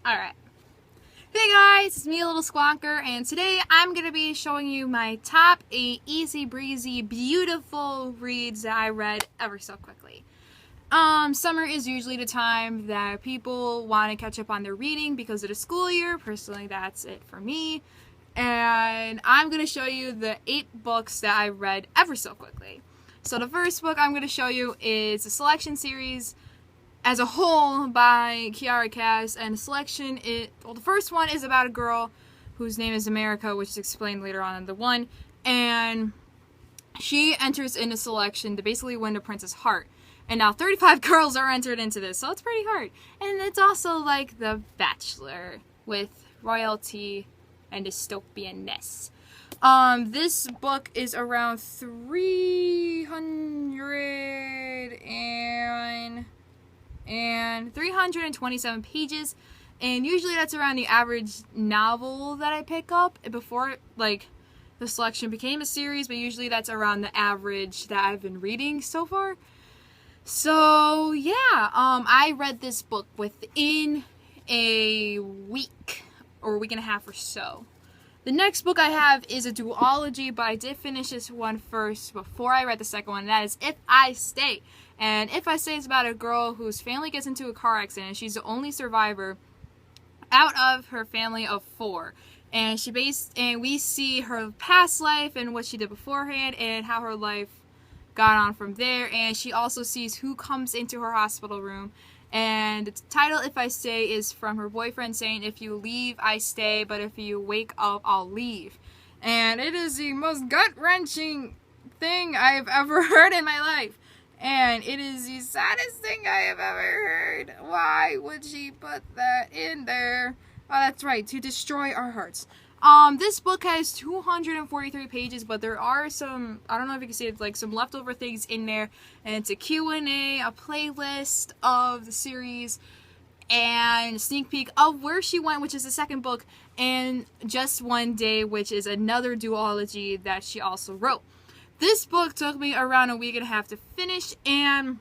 Alright. Hey guys, it's me, Little Squonker, and today I'm going to be showing you my top 8 easy breezy, beautiful reads that I read ever so quickly. Summer is usually the time that people want to catch up on their reading because of the school year. Personally, that's it for me. And I'm going to show you the 8 books that I read ever so quickly. So the first book I'm going to show you is a selection series as a whole by Kierra, and the first one is about a girl whose name is America, which is explained later on in the one, and she enters into selection to basically win the prince's heart. And now 35 girls are entered into this, so it's pretty hard. And it's also like The Bachelor with royalty and dystopianness. This book is around 327 pages, and usually that's around the average novel that I pick up before the selection became a series, but usually that's around the average that I've been reading so far. So yeah, I read this book within a week or a week and a half or so. The next book I have is a duology, but I did finish this one first before I read the second one, and that is If I Stay. And If I Stay is about a girl whose family gets into a car accident, and she's the only survivor out of her family of 4. And we see her past life and what she did beforehand and how her life got on from there. And she also sees who comes into her hospital room. And the title, If I Stay, is from her boyfriend saying, if you leave, I stay, but if you wake up, I'll leave. And it is the most gut-wrenching thing I've ever heard in my life. And it is the saddest thing I have ever heard. Why would she put that in there? Oh, that's right, to destroy our hearts. This book has 243 pages, but there are some, I don't know if you can see it, like some leftover things in there, and it's a Q&A, a playlist of the series, and a sneak peek of Where She Went, which is the second book, and Just One Day, which is another duology that she also wrote. This book took me around a week and a half to finish, and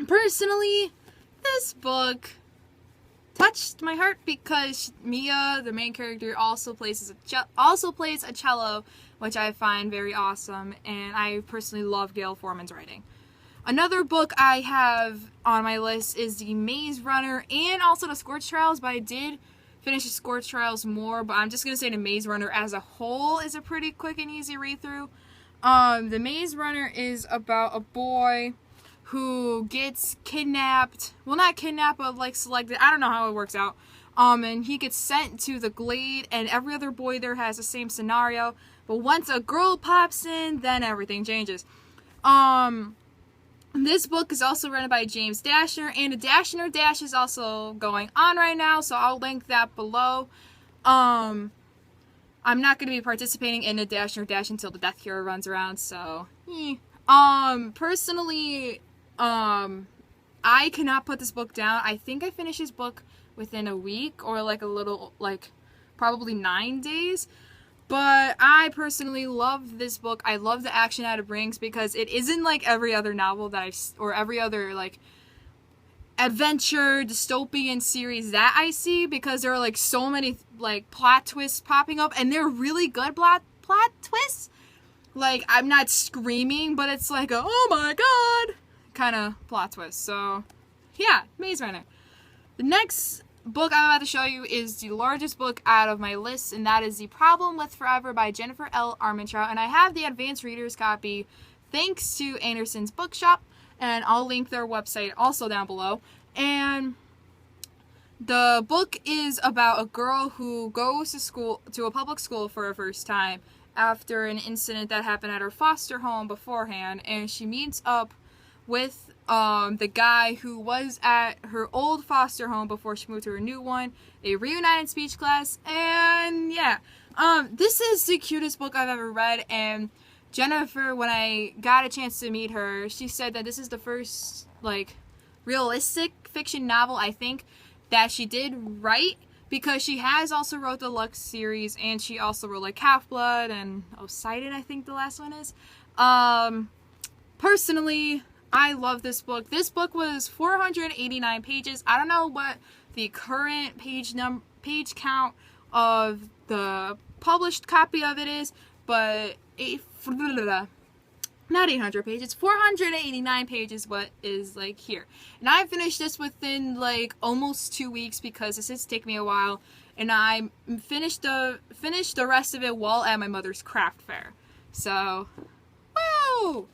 personally, this book touched my heart because Mia, the main character, also plays a cello, which I find very awesome, and I personally love Gayle Forman's writing. Another book I have on my list is The Maze Runner and also The Scorch Trials, but I did finish The Scorch Trials more, but I'm just going to say The Maze Runner as a whole is a pretty quick and easy read-through. The Maze Runner is about a boy who gets kidnapped, well not kidnapped, but selected, I don't know how it works out, and he gets sent to the Glade, and every other boy there has the same scenario, but once a girl pops in, then everything changes. This book is also written by James Dashner, and the Dashner Dash is also going on right now, so I'll link that below. I'm not going to be participating in the Dashner Dash until the Death Cure runs around, so, personally, I cannot put this book down. I think I finished this book within a week or probably 9 days. But I personally love this book. I love the action that it brings because it isn't like every other novel or every other adventure dystopian series that I see, because there are so many plot twists popping up, and they're really good plot twists. I'm not screaming, but it's oh my god kind of plot twist. So, yeah, Maze Runner. The next book I'm about to show you is the largest book out of my list, and that is The Problem with Forever by Jennifer L. Armentrout. And I have the advanced reader's copy thanks to Anderson's Bookshop, and I'll link their website also down below. And the book is about a girl who goes to a public school for her first time after an incident that happened at her foster home beforehand, and she meets up with the guy who was at her old foster home before she moved to her new one. They reunite in speech class, and yeah, this is the cutest book I've ever read. And Jennifer, when I got a chance to meet her, she said that this is the first realistic fiction novel I think that she did write, because she has also wrote the Lux series, and she also wrote Half-Blood and Poseidon, I think the last one is. Personally, I love this book. This book was 489 pages. I don't know what the current page count of the published copy of it is, but not 800 pages, 489 pages what is like here. And I finished this within like almost 2 weeks because this has taken me a while, and I finished the rest of it while at my mother's craft fair. So, woo!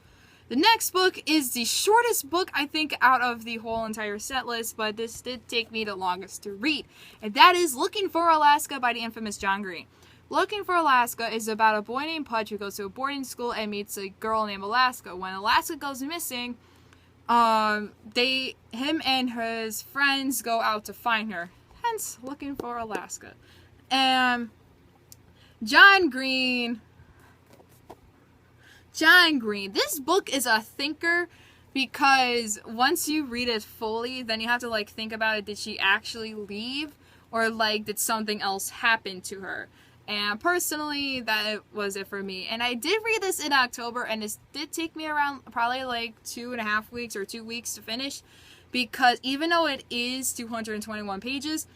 The next book is the shortest book I think out of the whole entire set list, but this did take me the longest to read, and that is Looking for Alaska by the infamous John Green. Looking for Alaska is about a boy named Pudge who goes to a boarding school and meets a girl named Alaska. When Alaska goes missing, him and his friends go out to find her. Hence, Looking for Alaska. And John Green. This book is a thinker because once you read it fully, then you have to like think about it. Did she actually leave, or like did something else happen to her? And personally, that was it for me. And I did read this in October, and this did take me around probably like 2.5 weeks or 2 weeks to finish, because even though it is 221 pages,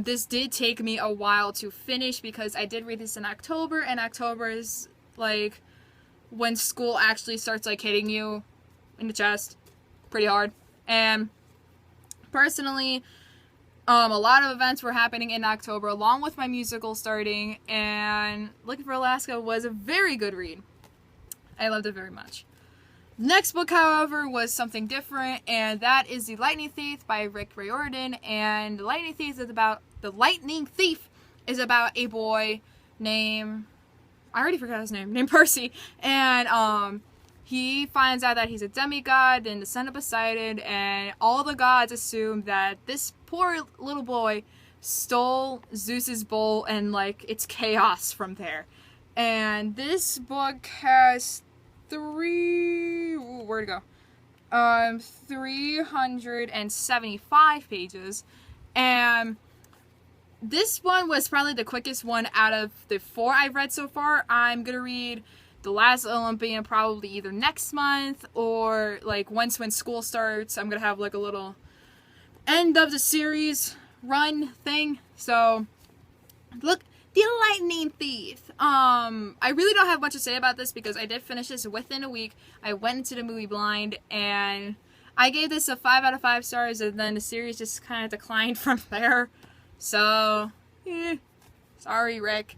this did take me a while to finish because I did read this in October, and October is like when school actually starts like hitting you in the chest pretty hard. And personally, a lot of events were happening in October, along with my musical starting, and Looking for Alaska was a very good read. I loved it very much. The next book, however, was something different, and that is The Lightning Thief by Riodian. And The Lightning Thief is about a boy named, I already forgot his name, named Percy, and he finds out that he's a demigod and the son of Poseidon, and all the gods assume that this poor little boy stole Zeus's bowl, and like it's chaos from there. And this book has 375 pages, and this one was probably the quickest one out of the 4 I've read so far. I'm gonna read The Last Olympian probably either next month or like once when school starts. I'm gonna have like a little end of the series run thing. So look, The Lightning Thief. I really don't have much to say about this because I did finish this within a week. I went into the movie blind, and I gave this a 5 out of 5 stars, and then the series just kind of declined from there. So, sorry, Rick.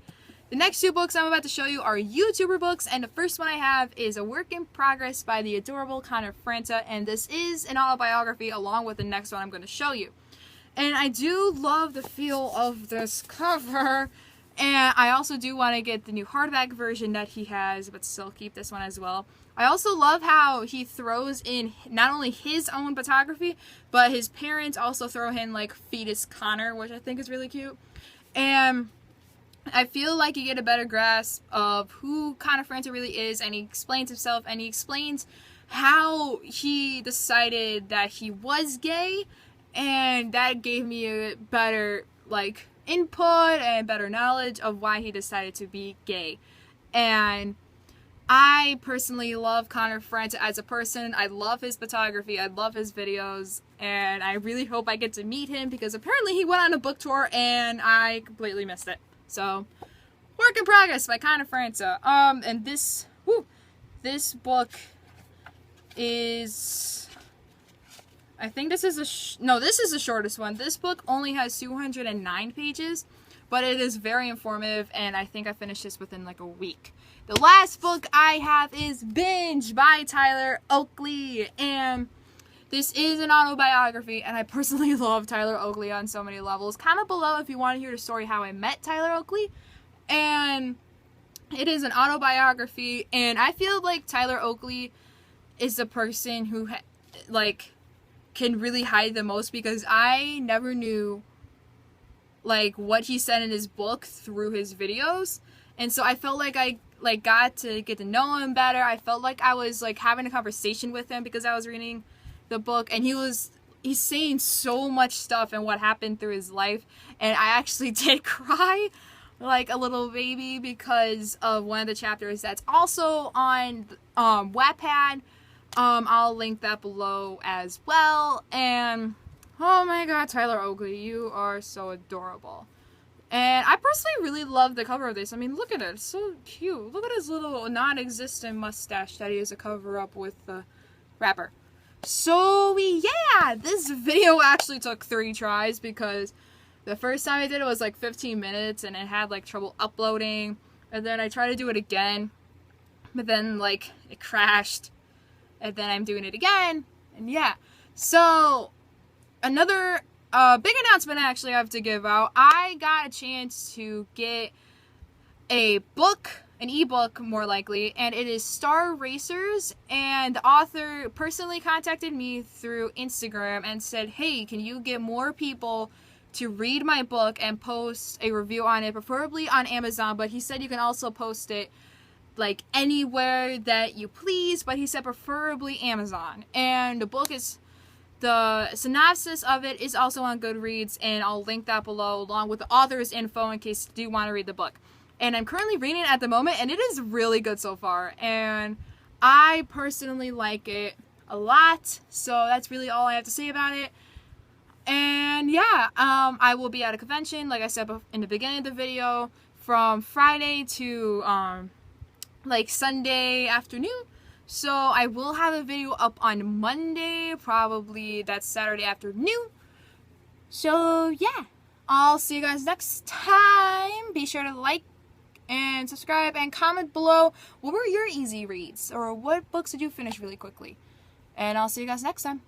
The next 2 books I'm about to show you are YouTuber books, and the first one I have is A Work in Progress by the adorable Franta, and this is an autobiography along with the next one I'm going to show you. And I do love the feel of this cover, and I also do want to get the new hardback version that he has, but still keep this one as well. I also love how he throws in not only his own photography, but his parents also throw in like fetus Connor, which I think is really cute. And I feel like you get a better grasp of who Franta really is, and he explains himself, and he explains how he decided that he was gay, and that gave me a better like input and better knowledge of why he decided to be gay. And I personally love Franta as a person. I love his photography, I love his videos, and I really hope I get to meet him because apparently he went on a book tour and I completely missed it. So, Work in Progress by Franta. And this book is, I think this is this is the shortest one. This book only has 209 pages, but it is very informative, and I think I finished this within like a week. The last book I have is Binge by Tyler Oakley, and this is an autobiography, and I personally love Tyler Oakley on so many levels. Comment below if you want to hear the story how I met Tyler Oakley. And it is an autobiography, and I feel like Tyler Oakley is the person who can really hide the most, because I never knew like what he said in his book through his videos, and so I felt like I got to get to know him better. I felt like I was like having a conversation with him because I was reading the book, and he's saying so much stuff and what happened through his life, and I actually did cry like a little baby because of one of the chapters that's also on Wattpad. I'll link that below as well. And oh my god, Tyler Oakley, you are so adorable. And I personally really love the cover of this. I mean, look at it. It's so cute. Look at his little non-existent mustache that he has to cover up with the wrapper. So, yeah, this video actually took 3 tries because the first time I did it was like 15 minutes and it had like trouble uploading. And then I tried to do it again, but then like it crashed. And then I'm doing it again. And yeah. So, another big announcement actually I have to give out. I got a chance to get a book, an ebook more likely, and it is Star Racers, and the author personally contacted me through Instagram and said, hey, can you get more people to read my book and post a review on it, preferably on Amazon, but he said you can also post it like anywhere that you please, but he said preferably Amazon. And the book is, the synopsis of it is also on Goodreads, and I'll link that below along with the author's info in case you do want to read the book. And I'm currently reading it at the moment, and it is really good so far, and I personally like it a lot, so that's really all I have to say about it. And yeah, I will be at a convention, like I said in the beginning of the video, from Friday to like Sunday afternoon. So I will have a video up on Monday, probably that's Saturday afternoon. So yeah, I'll see you guys next time. Be sure to like and subscribe and comment below what were your easy reads or what books did you finish really quickly. And I'll see you guys next time.